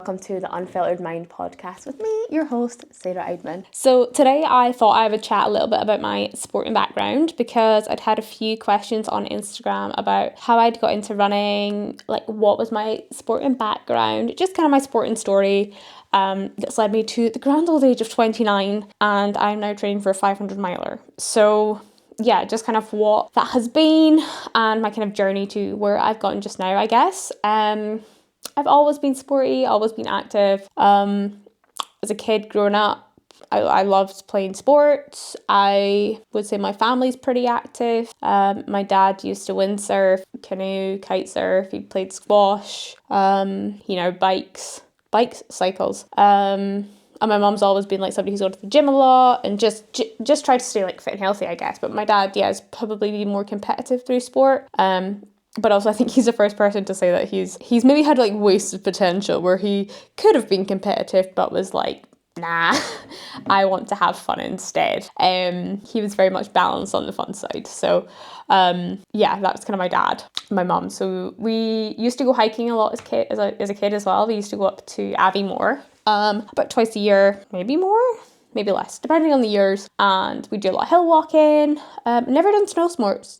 Welcome to the Unfiltered Mind podcast with me, your host, Sarah Eidman. So today I thought I would chat a little bit about my sporting background because I'd had a few questions on Instagram about how I'd got into running, like what was my sporting background, just kind of my sporting story that's led me to the grand old age of 29, and I'm now training for a 500 miler. So yeah, just kind of what that has been and my kind of journey to where I've gotten just now, I guess. I've always been sporty, always been active. As a kid growing up, I loved playing sports. I would say my family's pretty active. My dad used to windsurf, canoe, kite surf. He played squash, bikes, cycles. And my mum's always been like somebody who's gone to the gym a lot and just tried to stay like fit and healthy, I guess. But my dad, is probably been more competitive through sport. But also I think he's the first person to say that he's maybe had like wasted potential where he could have been competitive but was like, nah, I want to have fun instead. He was very much balanced on the fun side. So that's kind of my dad, my mum. So we used to go hiking a lot as a kid as well. We used to go up to Aviemore about twice a year, maybe more, maybe less, depending on the years. And we do a lot of hill walking. Never done snow sports.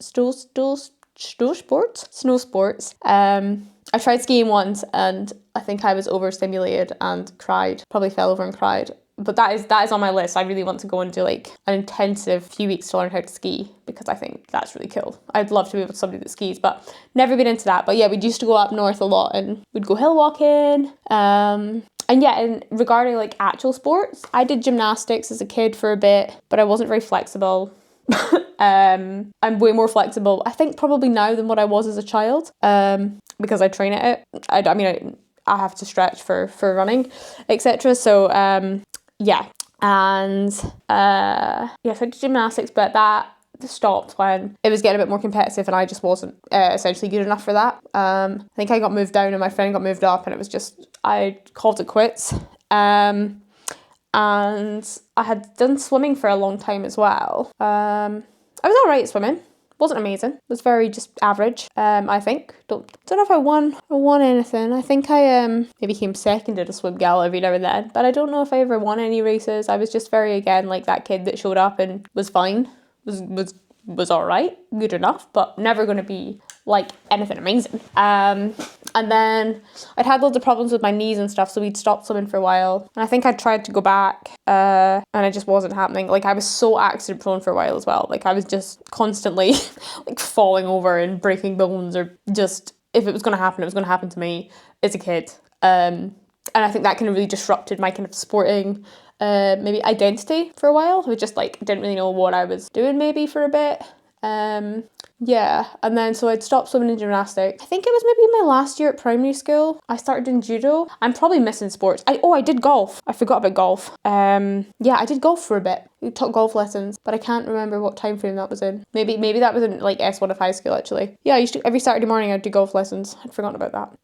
I tried skiing once and I think I was overstimulated and cried, probably fell over and cried. But that is on my list. I really want to go and do like an intensive few weeks to learn how to ski because I think that's really cool. I'd love to be with somebody that skis, but never been into that. But yeah, we used to go up north a lot and we'd go hill walking. And regarding like actual sports, I did gymnastics as a kid for a bit, but I wasn't very flexible. I'm way more flexible, I think, probably now than what I was as a child, because I train at it. I have to stretch for running, etc. So so I did gymnastics, but that stopped when it was getting a bit more competitive and I just wasn't essentially good enough for that. I think I got moved down and my friend got moved up and it was just, I called it quits. And I had done swimming for a long time as well. I was alright at swimming. Wasn't amazing. It was very just average, I think. Don't know if I won anything. I think I maybe came second at a swim gal every now and then, but I don't know if I ever won any races. I was just very, again, like that kid that showed up and was fine. Was alright, good enough, but never going to be like anything amazing. And then I'd had loads of problems with my knees and stuff, so we'd stopped swimming for a while. And I think I tried to go back, and it just wasn't happening. Like I was so accident prone for a while as well. Like I was just constantly like falling over and breaking bones, or just if it was going to happen, it was going to happen to me as a kid. And I think that kind of really disrupted my kind of sporting maybe identity for a while. I just like didn't really know what I was doing maybe for a bit. And then so I'd stopped swimming and gymnastics. I think it was maybe my last year at primary school. I started doing judo. I'm probably missing sports. I did golf. I forgot about golf. I did golf for a bit. We took golf lessons, but I can't remember what time frame that was in. Maybe that was in like S1 of high school actually. Yeah, I used to every Saturday morning I'd do golf lessons. I'd forgotten about that.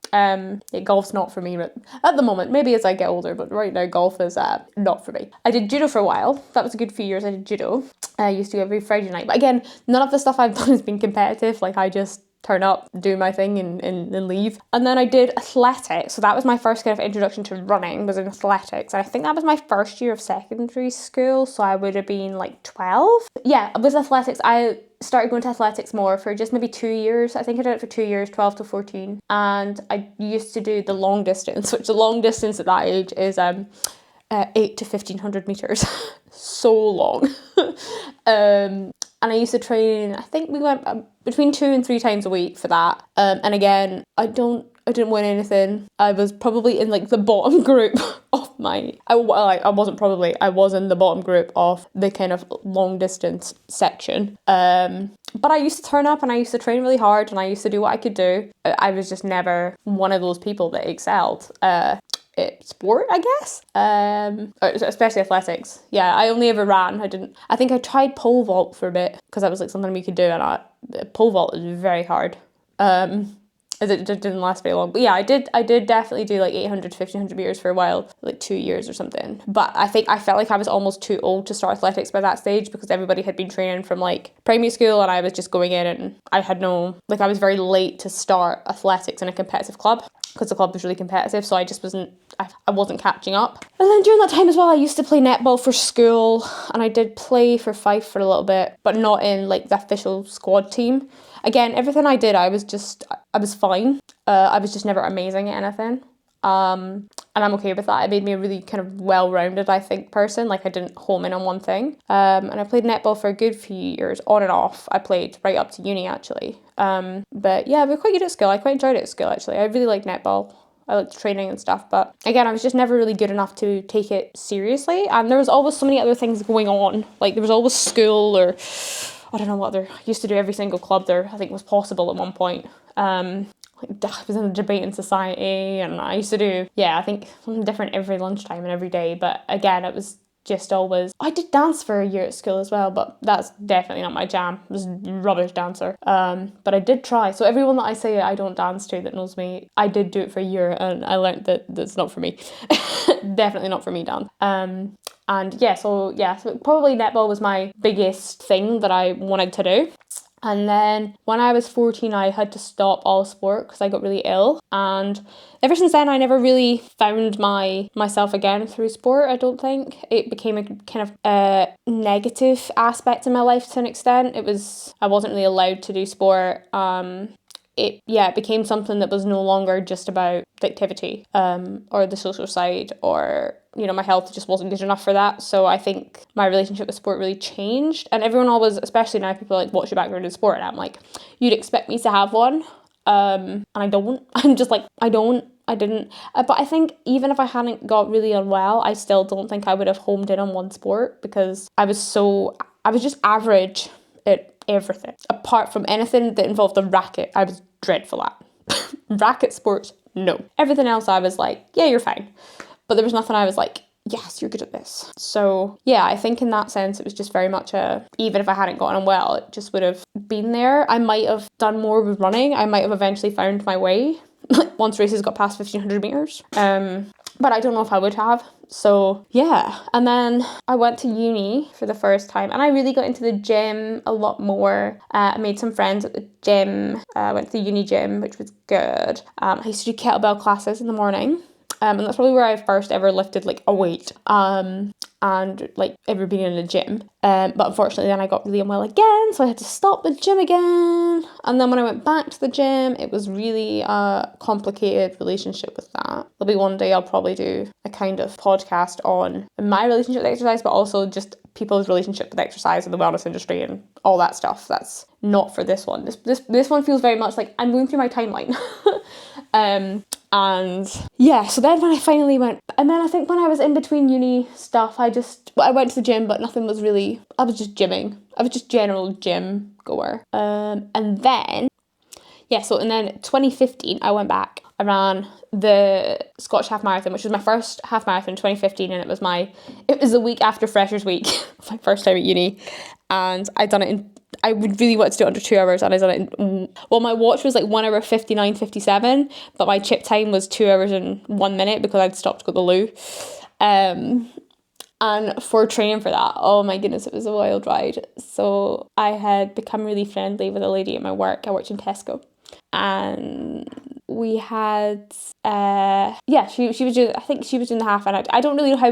Golf's not for me at the moment. Maybe as I get older, but right now golf is not for me. I did judo for a while. That was a good few years. I did judo. I used to go every Friday night. But again, none of the stuff I've done has been competitive. Like I just turn up, do my thing and leave. And then I did athletics. So that was my first kind of introduction to running, was in athletics. And I think that was my first year of secondary school. So I would have been like 12. Yeah, with athletics, I started going to athletics more for just maybe 2 years. I think I did it for 2 years, 12 to 14. And I used to do the long distance, which the long distance at that age is 8 to 1500 meters. So long. And I used to train, I think we went between 2 and 3 times a week for that. And again, I didn't win anything. I was probably in like the bottom group of I was in the bottom group of the kind of long distance section. But I used to turn up and I used to train really hard and I used to do what I could do. I was just never one of those people that excelled. Sport, I guess, especially athletics. Yeah, I only ever ran. I think I tried pole vault for a bit because that was like something we could do, and pole vault is very hard. As it didn't last very long. But yeah, I did definitely do like 800 to 1500 meters for a while, like 2 years or something. But I think I felt like I was almost too old to start athletics by that stage because everybody had been training from like primary school and I was just going in and I had I was very late to start athletics in a competitive club. because the club was really competitive, so I just I wasn't catching up. And then during that time as well, I used to play netball for school, and I did play for Fife for a little bit, but not in like the official squad team. Again, everything I did, I was fine. I was just never amazing at anything. And I'm okay with that. It made me a really kind of well-rounded, I think, person. Like, I didn't home in on one thing. And I played netball for a good few years, on and off. I played right up to uni, actually. But yeah, we're quite good at school. I quite enjoyed it at school, actually. I really liked netball. I liked training and stuff. But again, I was just never really good enough to take it seriously. And there was always so many other things going on. Like, there was always school, or I don't know what I used to do every single club there, I think, was possible at one point. Like, I was in a debating society, and I used to do, I think something different every lunchtime and every day. But again, it was just always, I did dance for a year at school as well, but that's definitely not my jam. I was a rubbish dancer. But I did try. So everyone that I say I don't dance to that knows me, I did do it for a year, and I learned that that's not for me. Definitely not for me, dance. So probably netball was my biggest thing that I wanted to do. And then when I was 14, I had to stop all sport because I got really ill. And ever since then, I never really found myself again through sport, I don't think. It became a kind of negative aspect in my life to an extent. I wasn't really allowed to do sport. It became something that was no longer just about the activity or the social side, or my health just wasn't good enough for that. So I think my relationship with sport really changed. And everyone always, especially now, people are like, what's your background in sport? And I'm like, you'd expect me to have one. And I don't. I'm just like, I didn't. But I think even if I hadn't got really unwell, I still don't think I would have homed in on one sport, because I was just average at everything. Apart from anything that involved a racket, I was dreadful at. Racket sports, no. Everything else I was like, yeah, you're fine. But there was nothing I was like, yes, you're good at this. So yeah, I think in that sense, it was just very much even if I hadn't gotten unwell, it just would have been there. I might have done more with running. I might have eventually found my way once races got past 1,500 metres. But I don't know if I would have. So yeah, and then I went to uni for the first time, and I really got into the gym a lot more. I made some friends at the gym. I went to the uni gym, which was good. I used to do kettlebell classes in the morning. And that's probably where I first ever lifted like a weight and like ever been in a gym. But unfortunately then I got really unwell again, so I had to stop the gym again. And then when I went back to the gym, it was really a complicated relationship with that. There'll be one day I'll probably do a kind of podcast on my relationship with exercise, but also just people's relationship with exercise and the wellness industry and all that stuff. That's not for this one. This one feels very much like I'm going through my timeline. And yeah, so then when I finally went, and then I think when I was in between uni stuff, I went to the gym, but nothing was really, I was just gymming. I was just general gym goer. And then 2015, I went back. I ran the Scottish Half Marathon, which was my first half marathon in 2015, and it was the week after Freshers Week, my first time at uni, and I would really want to do it under 2 hours, and I done it my watch was like 1 hour 59:57, but my chip time was 2 hours and 1 minute because I'd stopped to go to the loo. And for training for that, oh my goodness, it was a wild ride. So I had become really friendly with a lady at my work. I worked in Tesco, and we had she was doing, I think she was doing the half, and I don't really know how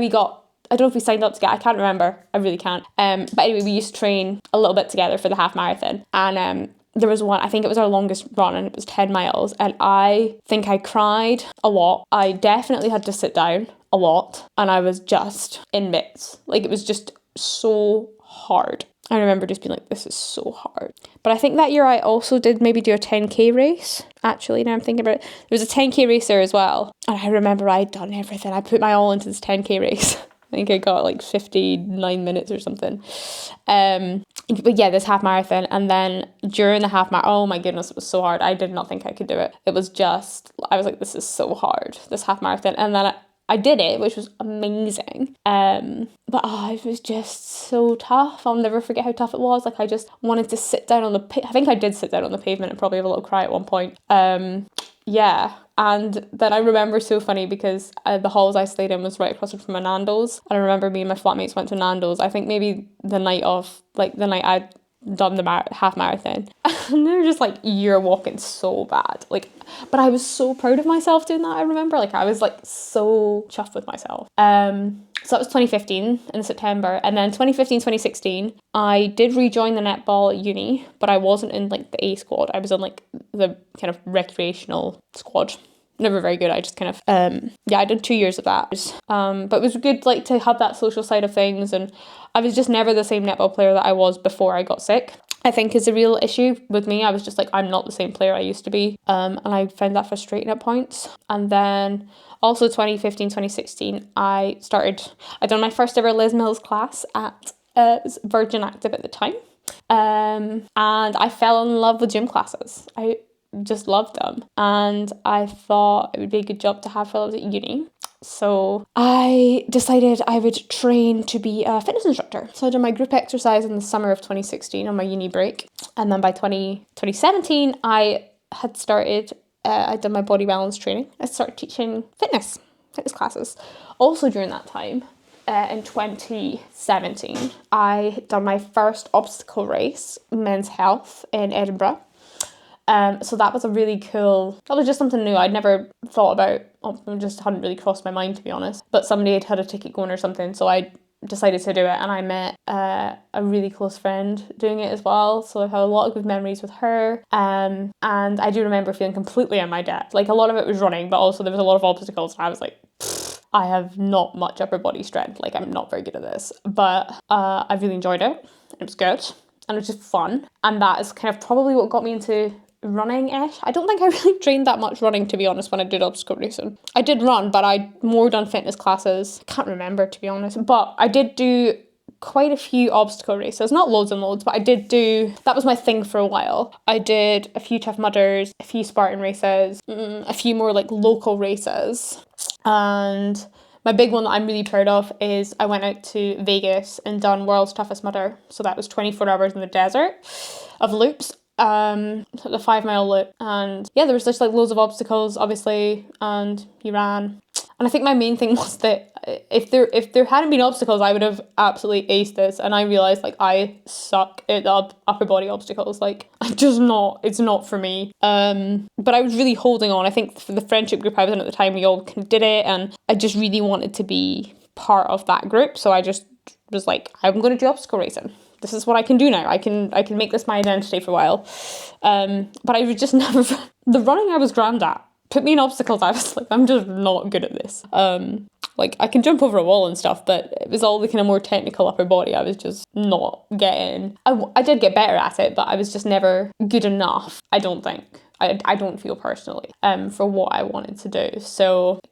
I don't know if we signed up together. I can't remember. I really can't. But anyway, we used to train a little bit together for the half marathon. And there was one, I think it was our longest run, and it was 10 miles. And I think I cried a lot. I definitely had to sit down a lot. And I was just in bits. Like, it was just so hard. I remember just being like, this is so hard. But I think that year I also did maybe do a 10k race. Actually, now I'm thinking about it. There was a 10k race there as well. And I remember I'd done everything. I put my all into this 10k race. I think I got like 59 minutes or something. But yeah, this half marathon. And then during the half marathon, oh my goodness, it was so hard. I did not think I could do it. It was just, I was like, this is so hard, this half marathon. And then I did it, which was amazing. But it was just so tough. I'll never forget how tough it was. Like, I just wanted to sit down on I think I did sit down on the pavement and probably have a little cry at one point. And then I remember, so funny, because the halls I stayed in was right across from a Nando's. And I remember me and my flatmates went to Nando's, I think maybe the night I'd done the half marathon. And they're just like, you're walking so bad. Like, but I was so proud of myself doing that, I remember. Like, I was like so chuffed with myself. So that was 2015 in September. And then 2015, 2016, I did rejoin the netball at uni, but I wasn't in like the A squad. I was in like the kind of recreational squad. Never very good. I just kind of, I did 2 years of that. But it was good like to have that social side of things. And I was just never the same netball player that I was before I got sick. I think is a real issue with me. I was just like, I'm not the same player I used to be. And I found that frustrating at points. And then also 2015, 2016, I done my first ever Les Mills class at Virgin Active at the time. And I fell in love with gym classes. I just loved them. And I thought it would be a good job to have while I was at uni. So I decided I would train to be a fitness instructor. So I did my group exercise in the summer of 2016 on my uni break. And then by 2017, I had started, I'd done my body balance training. I started teaching fitness classes. Also during that time, in 2017, I had done my first obstacle race, Men's Health, in Edinburgh. So that was that was just something new. I'd never thought about, it just hadn't really crossed my mind, to be honest. But somebody had a ticket going or something, so I decided to do it, and I met a really close friend doing it as well. So I've had a lot of good memories with her. And I do remember feeling completely in my depth. Like, a lot of it was running, but also there was a lot of obstacles, and I was like, I have not much upper body strength. Like, I'm not very good at this. But I really enjoyed it. It was good. And it was just fun. And that is kind of probably what got me into running-ish. I don't think I really trained that much running, to be honest, when I did obstacle racing. I did run, but I'd more done fitness classes. I can't remember, to be honest. But I did do quite a few obstacle races. Not loads and loads, but that was my thing for a while. I did a few Tough Mudders, a few Spartan races, a few more like local races. And my big one that I'm really proud of is I went out to Vegas and done World's Toughest Mudder. So that was 24 hours in the desert of loops. The 5 mile loop, and yeah, there was just like loads of obstacles, obviously, and you ran. And I think my main thing was that if there hadn't been obstacles, I would have absolutely aced this. And I realised like I suck at the upper body obstacles. Like, it's not for me. But I was really holding on. I think for the friendship group I was in at the time, we all kind of did it, and I just really wanted to be part of that group. So I just was like, I'm going to do obstacle racing. This is what I can do now. I can make this my identity for a while. But I was just never... The running I was grand at. Put me in obstacles, I was like, I'm just not good at this. Like, I can jump over a wall and stuff, but it was all the kind of more technical upper body. I was just not getting... I did get better at it, but I was just never good enough, I don't think. I don't feel personally, for what I wanted to do. So I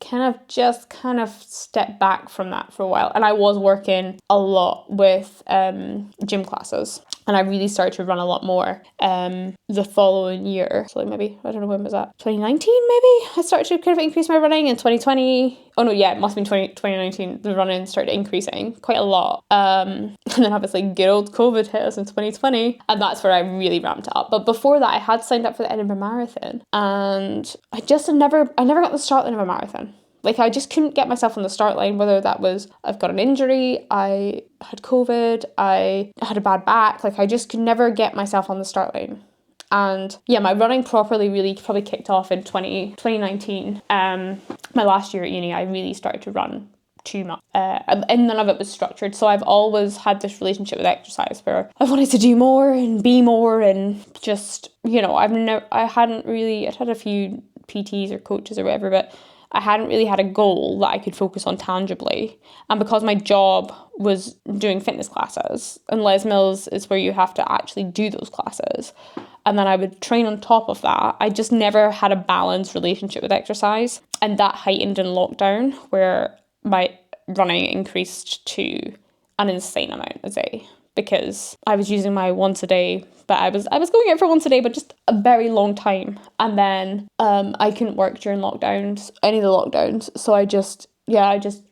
kind of stepped back from that for a while. And I was working a lot with gym classes. And I really started to run a lot more the following year. So like maybe, I don't know, when was that? 2019 maybe? I started to kind of increase my running. In 2020. Oh no, yeah, it must have been 2019. The running started increasing quite a lot. And then obviously good old COVID hit us in 2020. And that's where I really ramped up. But before that, I had signed up for the Edinburgh Marathon. And I never got the start line of a marathon. Like, I just couldn't get myself on the start line, whether that was I've got an injury, I had COVID, I had a bad back. Like, I just could never get myself on the start line. And yeah, my running properly really probably kicked off in 2019. My last year at uni, I really started to run too much. And none of it was structured. So I've always had this relationship with exercise where I wanted to do more and be more, and just, you know, I'd had a few PTs or coaches or whatever, but I hadn't really had a goal that I could focus on tangibly. And because my job was doing fitness classes, and Les Mills is where you have to actually do those classes, and then I would train on top of that, I just never had a balanced relationship with exercise. And that heightened in lockdown, where my running increased to an insane amount a day, because I was using my once a day, but I was going out for once a day, but just a very long time. And then I couldn't work during any of the lockdowns. So I just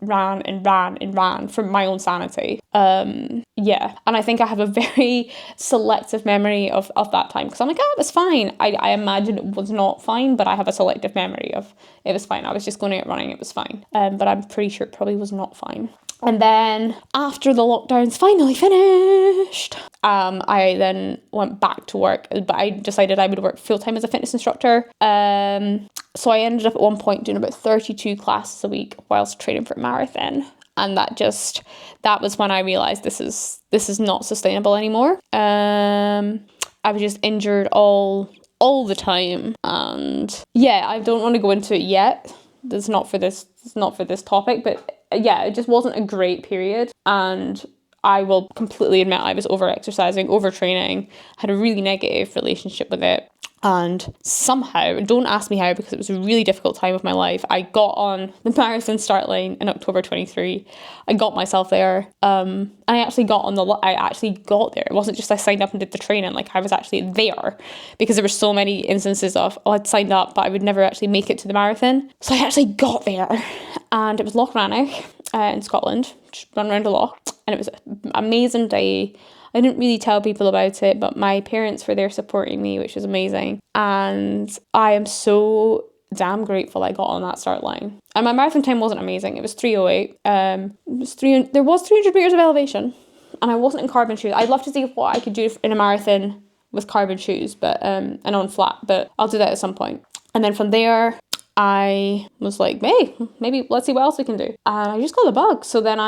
ran and ran and ran for my own sanity. And I think I have a very selective memory of that time, because I'm like, oh, it was fine. I imagine it was not fine, but I have a selective memory of it was fine. I was just going out running, it was fine. But I'm pretty sure it probably was not fine. And then after the lockdowns finally finished, I then went back to work, but I decided I would work full-time as a fitness instructor. So I ended up at one point doing about 32 classes a week whilst training for a marathon. And that was when I realised this is not sustainable anymore. I was just injured all the time, and yeah, I don't want to go into it yet. It's not for this topic, but yeah, it just wasn't a great period, and I will completely admit I was over-exercising, overtraining, had a really negative relationship with it. And somehow, don't ask me how, because it was a really difficult time of my life, I got on the marathon start line in October 23. I got myself there. And I actually got there. It wasn't just I signed up and did the training, like I was actually there, because there were so many instances of, I'd signed up, but I would never actually make it to the marathon. So I actually got there, and it was Loch Rannoch in Scotland, just run around a loch, and it was an amazing day. I didn't really tell people about it, but my parents were there supporting me, which was amazing. And I am so damn grateful I got on that start line. And my marathon time wasn't amazing. It was 3:08. There was 300 meters of elevation, and I wasn't in carbon shoes. I'd love to see what I could do in a marathon with carbon shoes, but and on flat, but I'll do that at some point. And then from there, I was like, hey, maybe let's see what else we can do. And I just got the bug. So then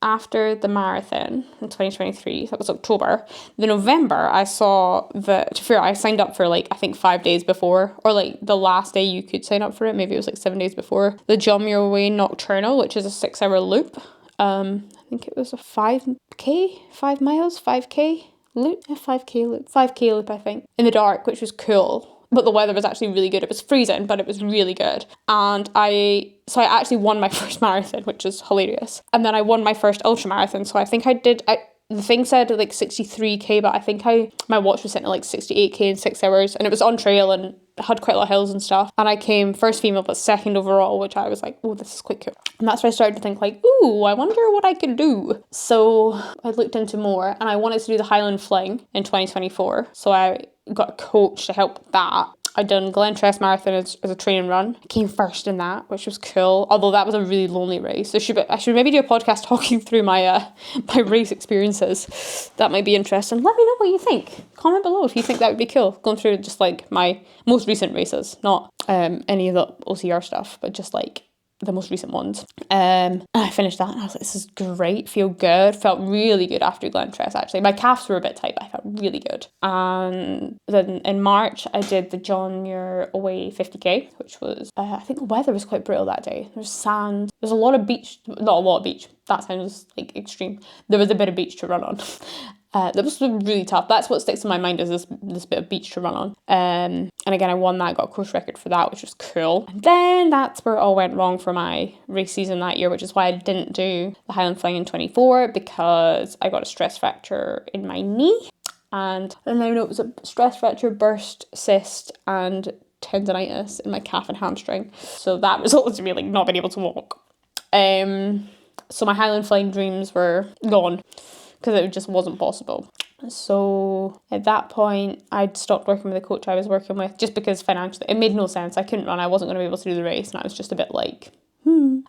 after the marathon in 2023, that was October, the November, I saw I signed up for like, I think 5 days before, or like the last day you could sign up for it, maybe it was like 7 days before, the John Muir Way Nocturnal, which is a 6-hour loop. I think it was a 5 miles, 5k loop, a 5k loop, I think, in the dark, which was cool. But the weather was actually really good. It was freezing, but it was really good. And I actually won my first marathon, which is hilarious. And then I won my first ultra marathon. So I think the thing said like 63k, but I think my watch was sitting at like 68k in 6 hours. And it was on trail and had quite a lot of hills and stuff. And I came first female, but second overall, which I was like, oh, this is quite cool. And that's where I started to think like, ooh, I wonder what I could do. So I looked into more, and I wanted to do the Highland Fling in 2024. So I got a coach to help with that. I'd done Glentress Marathon as a training run. I came first in that, which was cool. Although that was a really lonely race. So I should maybe do a podcast talking through my race experiences. That might be interesting. Let me know what you think. Comment below if you think that would be cool. Going through just like my most recent races, not any of the OCR stuff, but just like the most recent ones. And I finished that and I was like, this is great, feel good, felt really good after Glentress actually. My calves were a bit tight, but I felt really good. And then in March I did the John Muir Away 50k, which was I think the weather was quite brutal that day. There's sand, there's a lot of beach, not a lot of beach, that sounds like extreme. There was a bit of beach to run on. That was really tough. That's what sticks in my mind, is this bit of beach to run on. And again, I won that, got a course record for that, which was cool. And then that's where it all went wrong for my race season that year, which is why I didn't do the Highland Fling in 24, because I got a stress fracture in my knee. And I now know it was a stress fracture, burst, cyst, and tendonitis in my calf and hamstring. So that resulted in me like not being able to walk. So my Highland Flying dreams were gone, because it just wasn't possible. So at that point, I'd stopped working with the coach I was working with, just because financially it made no sense. I couldn't run. I wasn't going to be able to do the race, and I was just a bit like,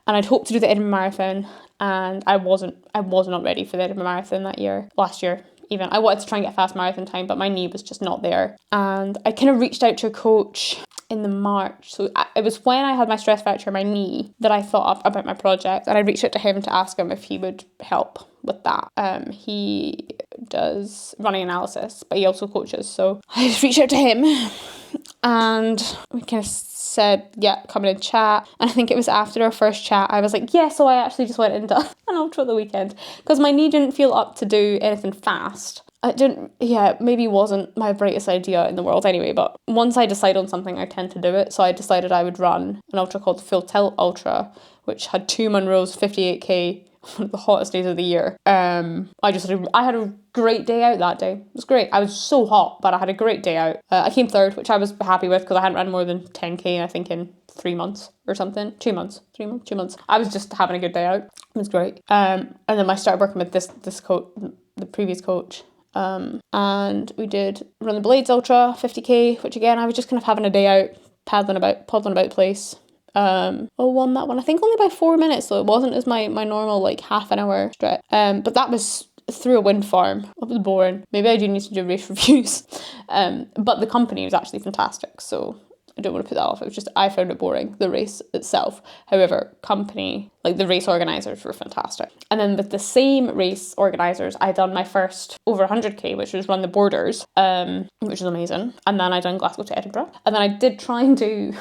And I'd hoped to do the Edinburgh Marathon, and I was not ready for the Edinburgh Marathon last year. Even I wanted to try and get a fast marathon time, but my knee was just not there. And I kind of reached out to a coach in the March. So it was when I had my stress fracture in my knee that I thought about my project, and I reached out to him to ask him if he would help with that. He does running analysis, but he also coaches. So I just reached out to him, and we kind of said, yeah, come in and chat. And I think it was after our first chat, I was like, yeah, so I actually just went into an ultra the weekend, because my knee didn't feel up to do anything fast. Maybe wasn't my brightest idea in the world anyway, but once I decide on something, I tend to do it. So I decided I would run an ultra called the Full Tilt Ultra, which had 2 Munros, 58k, one of the hottest days of the year. I had a great day out that day. It was great. I was so hot, but I had a great day out. I came third, which I was happy with, because I hadn't run more than 10k, I think, in 3 months or something. 2 months. I was just having a good day out. It was great. And then I started working with this coach, the previous coach. And we did Run the Blades Ultra 50k, which again, I was just kind of having a day out, podding about place. won that one. I think only by 4 minutes, though. It wasn't as my normal like half an hour stretch. But that was through a wind farm. It was boring. Maybe I do need to do race reviews. But the company was actually fantastic, so I don't want to put that off. It was just, I found it boring, the race itself. However, company, like the race organisers were fantastic. And then with the same race organisers, I done my first over 100k, which was Run the Borders, which was amazing. And then I done Glasgow to Edinburgh. And then I did try and do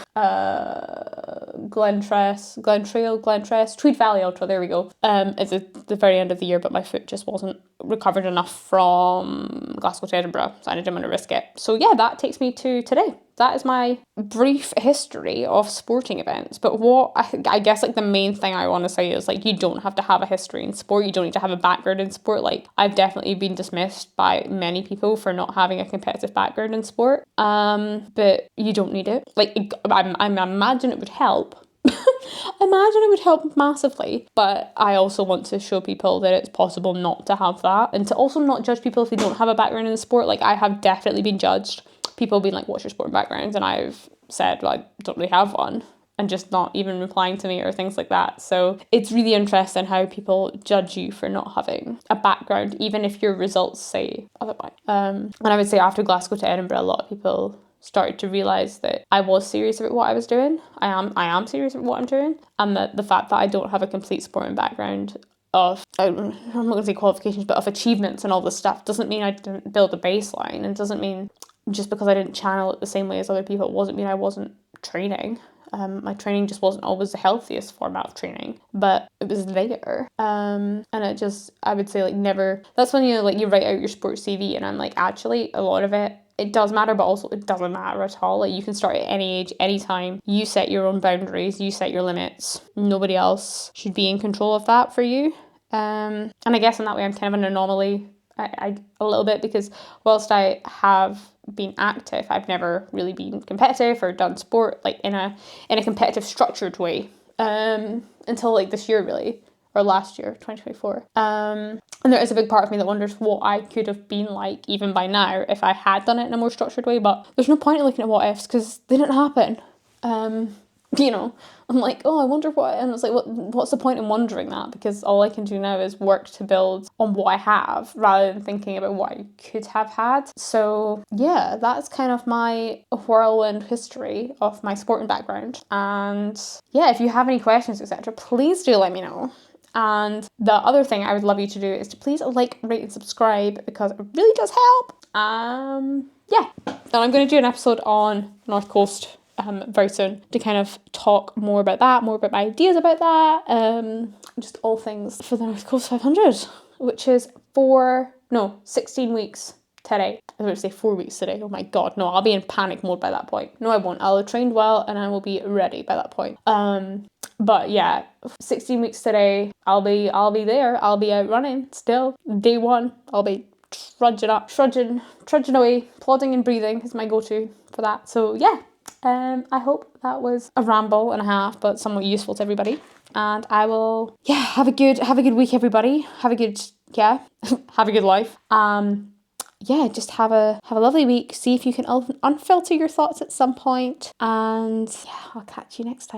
Tweed Valley Ultra, there we go. It's at the very end of the year, but my foot just wasn't recovered enough from Glasgow to Edinburgh, so I didn't want to risk it. So yeah, that takes me to today. That is my brief history of sporting events. But what I guess like the main thing I want to say is like, you don't have to have a history in sport. You don't need to have a background in sport. Like, I've definitely been dismissed by many people for not having a competitive background in sport. But you don't need it. Like, I imagine it would help. I imagine it would help massively, but I also want to show people that it's possible not to have that, and to also not judge people if they don't have a background in the sport. Like, I have definitely been judged. People being like, what's your sport background? And I've said, well, I don't really have one, and just not even replying to me or things like that. So it's really interesting how people judge you for not having a background, even if your results say otherwise. And I would say after Glasgow to Edinburgh, a lot of people started to realise that I was serious about what I was doing. I am serious about what I'm doing. And that the fact that I don't have a complete sporting background of, I'm not going to say qualifications, but of achievements and all this stuff, doesn't mean I didn't build a baseline, and doesn't mean just because I didn't channel it the same way as other people, it doesn't mean I wasn't training. My training just wasn't always the healthiest format of training, but it was there. And it just, I would say like never, that's when you write out your sports CV, and I'm like, actually a lot of it does matter, but also it doesn't matter at all. Like, you can start at any age, any time. You set your own boundaries, you set your limits. Nobody else should be in control of that for you. And I guess in that way I'm kind of an anomaly, I a little bit, because whilst I have been active, I've never really been competitive or done sport like in a competitive structured way until like this year really, or last year, 2024. And there is a big part of me that wonders what I could have been like even by now if I had done it in a more structured way, but there's no point in looking at what ifs because they didn't happen. You know, I'm like, oh, I wonder what, and it's like, what's the point in wondering that? Because all I can do now is work to build on what I have rather than thinking about what I could have had. So yeah, that's kind of my whirlwind history of my sporting background. And yeah, if you have any questions, etc., please do let me know. And the other thing I would love you to do is to please like, rate and subscribe, because it really does help. Yeah, then I'm going to do an episode on North Coast very soon to kind of talk more about that, more about my ideas about that, just all things for the North Coast 500, which is 16 weeks today. I was going to say 4 weeks today. Oh my god, no, I'll be in panic mode by that point. No, I won't. I'll have trained well and I will be ready by that point. But yeah, 16 weeks today, I'll be there. I'll be out running still. Day one, I'll be trudging away, plodding and breathing is my go-to for that. So yeah. I hope that was a ramble and a half, but somewhat useful to everybody. And I will, have a good week, everybody. Have a good life. Just have a lovely week. See if you can unfilter your thoughts at some point. And yeah, I'll catch you next time.